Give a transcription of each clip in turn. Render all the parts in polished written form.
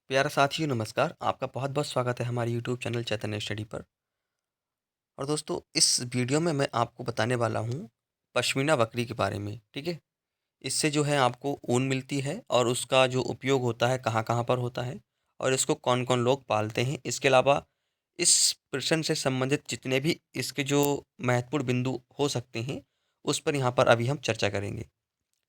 प्यारा साथियों नमस्कार। आपका बहुत-बहुत स्वागत है हमारे यूट्यूब चैनल चैतन्य स्टडी पर। और दोस्तों इस वीडियो में मैं आपको बताने वाला हूँ पश्मीना बकरी के बारे में, ठीक है? इससे जो है आपको ऊन मिलती है और उसका जो उपयोग होता है कहाँ-कहाँ पर होता है और इसको कौन-कौन लोग पालते हैं। इसके अलावा इस प्रश्न से संबंधित जितने भी इसके जो महत्वपूर्ण बिंदु हो सकते हैं, उस पर यहाँ पर अभी हम चर्चा करेंगे।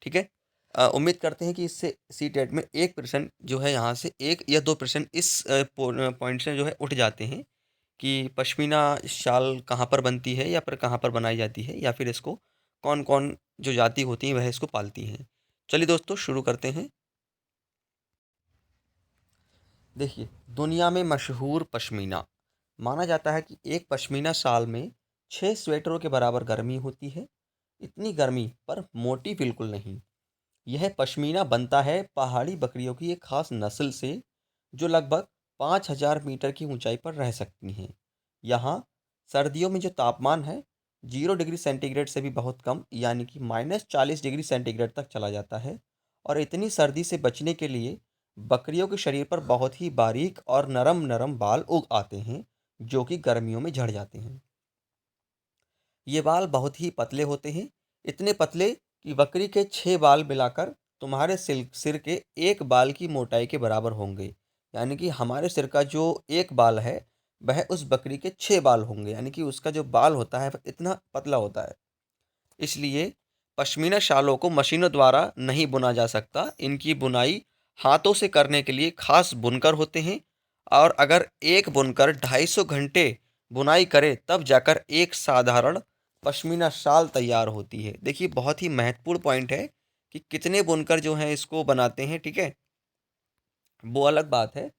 ठीक है। उम्मीद करते हैं कि इससे सीटेट में 1 प्रश्न जो है यहाँ से 1 या 2 प्रश्न इस पॉइंट से जो है उठ जाते हैं कि पश्मीना शाल कहाँ पर बनती है या फिर कहाँ पर बनाई जाती है या फिर इसको कौन-कौन जो जाति होती हैं वह इसको पालती हैं। चलिए दोस्तों शुरू करते हैं। देखिए, दुनिया में मशहूर पश्मीना माना जाता है कि एक पश्मीना शाल में 6 स्वेटरों के बराबर गर्मी होती है। इतनी गर्मी पर मोटी बिल्कुल नहीं। यह पश्मीना बनता है पहाड़ी बकरियों की एक खास नस्ल से जो लगभग 5,000 मीटर की ऊंचाई पर रह सकती हैं। यहाँ सर्दियों में जो तापमान है 0 डिग्री सेंटीग्रेड से भी बहुत कम यानी कि -40 डिग्री सेंटीग्रेड तक चला जाता है। और इतनी सर्दी से बचने के लिए बकरियों के शरीर पर बहुत ही बारीक और नरम नरम बाल उग आते हैं जो कि गर्मियों में झड़ जाते हैं। ये बाल बहुत ही पतले होते हैं, इतने पतले कि बकरी के 6 बाल मिलाकर तुम्हारे सिर के एक बाल की मोटाई के बराबर होंगे। यानी कि हमारे सिर का जो एक बाल है वह उस बकरी के 6 बाल होंगे, यानी कि उसका जो बाल होता है वह इतना पतला होता है। इसलिए पश्मीना शालों को मशीनों द्वारा नहीं बुना जा सकता। इनकी बुनाई हाथों से करने के लिए खास बुनकर होते हैं। और अगर एक बुनकर 250 घंटे बुनाई करे तब जाकर एक साधारण पश्मीना शाल तैयार होती है। देखिए बहुत ही महत्वपूर्ण पॉइंट है कि कितने बुनकर जो हैं इसको बनाते हैं, ठीक है? वो अलग बात है।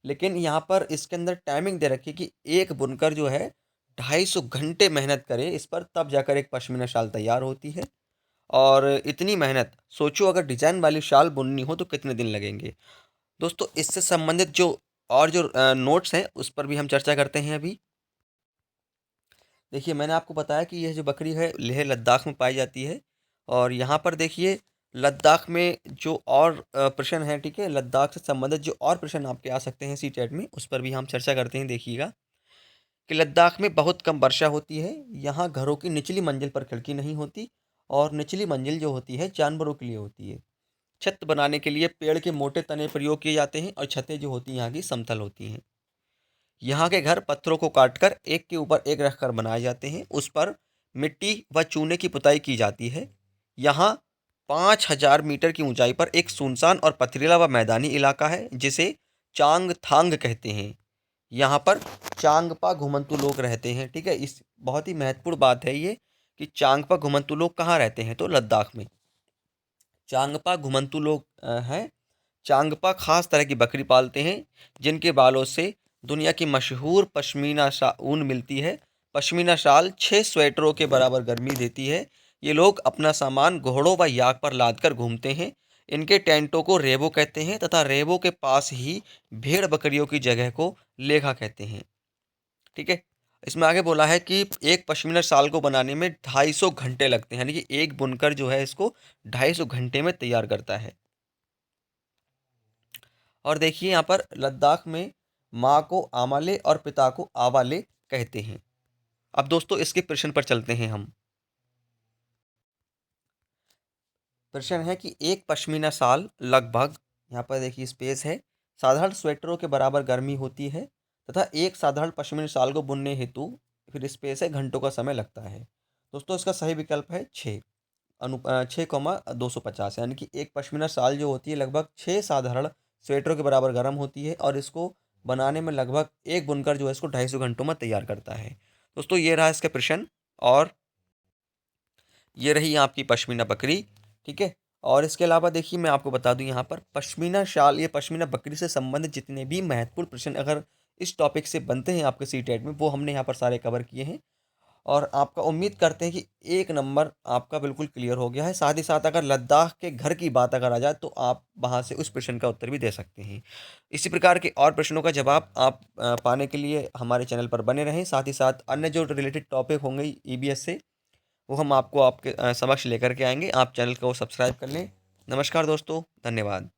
लेकिन यहाँ पर इसके अंदर टाइमिंग दे रखी है कि एक बुनकर जो है 250 घंटे मेहनत करे इस पर तब जाकर एक पश्मीना शाल तैयार होती है। और इतनी मेहनत सोचो अगर डिजाइन वाली शाल बुननी हो तो कितने दिन लगेंगे। दोस्तों इससे संबंधित जो और जो नोट्स हैं उस पर भी हम चर्चा करते हैं अभी। देखिए मैंने आपको बताया कि यह जो बकरी है लेह लद्दाख में पाई जाती है। और यहाँ पर देखिए लद्दाख में जो और प्रश्न है, ठीक है, लद्दाख से संबंधित जो और प्रश्न आपके आ सकते हैं सी टेट में उस पर भी हम चर्चा करते हैं। देखिएगा कि लद्दाख में बहुत कम वर्षा होती है। यहाँ घरों की निचली मंजिल पर खिड़की नहीं होती और निचली मंजिल जो होती है जानवरों के लिए होती है। छत बनाने के लिए पेड़ के मोटे तने प्रयोग किए जाते हैं और छतें जो होती हैं यहाँ की समतल होती हैं। यहाँ के घर पत्थरों को काटकर एक के ऊपर एक रखकर बनाए जाते हैं। उस पर मिट्टी व चूने की पुताई की जाती है। यहाँ 5,000 मीटर की ऊंचाई पर एक सुनसान और पथरीला व मैदानी इलाका है जिसे चांग थांग कहते हैं। यहाँ पर चांगपा घुमंतू लोग रहते हैं, ठीक है। इस बहुत ही महत्वपूर्ण बात है ये कि चांगपा घुमंतू लोग कहाँ रहते हैं तो लद्दाख में। चांगपा घुमंतू लोग हैं। चांगपा खास तरह की बकरी पालते हैं जिनके बालों से दुनिया की मशहूर पश्मीना ऊन मिलती है। पश्मीना शाल 6 स्वेटरों के बराबर गर्मी देती है। ये लोग अपना सामान घोड़ों व याक पर लादकर घूमते हैं। इनके टेंटों को रेबो कहते हैं तथा रेबो के पास ही भेड़ बकरियों की जगह को लेखा कहते हैं, ठीक है। इसमें आगे बोला है कि एक पश्मीना शाल को बनाने में 250 घंटे लगते हैं, यानी कि एक बुनकर जो है इसको 250 घंटे में तैयार करता है। और देखिए यहाँ पर लद्दाख में माँ को आमाले और पिता को आवाले कहते हैं। अब दोस्तों इसके प्रश्न पर चलते हैं हम। प्रश्न है कि एक पश्मीना शाल लगभग, यहाँ पर देखिए स्पेस है, साधारण स्वेटरों के बराबर गर्मी होती है तथा एक साधारण पश्मीना शाल को बुनने हेतु फिर स्पेस है घंटों का समय लगता है। दोस्तों इसका सही विकल्प है 6 6,250, यानी कि एक पश्मीना शाल जो होती है लगभग 6 साधारण स्वेटरों के बराबर गर्म होती है और इसको बनाने में लगभग एक बुनकर जो है इसको 250 घंटों में तैयार करता है। दोस्तों ये रहा इसका प्रश्न। और ये रही आपकी पश्मीना बकरी, ठीक है। और इसके अलावा देखिए मैं आपको बता दूं यहाँ पर पश्मीना शाल ये पश्मीना बकरी से संबंधित जितने भी महत्वपूर्ण प्रश्न अगर इस टॉपिक से बनते हैं आपके सी टेट में वो हमने यहाँ पर सारे कवर किए हैं। और आपका उम्मीद करते हैं कि एक नंबर आपका बिल्कुल क्लियर हो गया है। साथ ही साथ अगर लद्दाख के घर की बात अगर आ जाए तो आप वहाँ से उस प्रश्न का उत्तर भी दे सकते हैं। इसी प्रकार के और प्रश्नों का जवाब आप पाने के लिए हमारे चैनल पर बने रहें। साथ ही साथ अन्य जो रिलेटेड टॉपिक होंगे ईबीएस से वो हम आपको आपके समक्ष लेकर के आएंगे। आप चैनल को सब्सक्राइब कर लें। नमस्कार दोस्तों, धन्यवाद।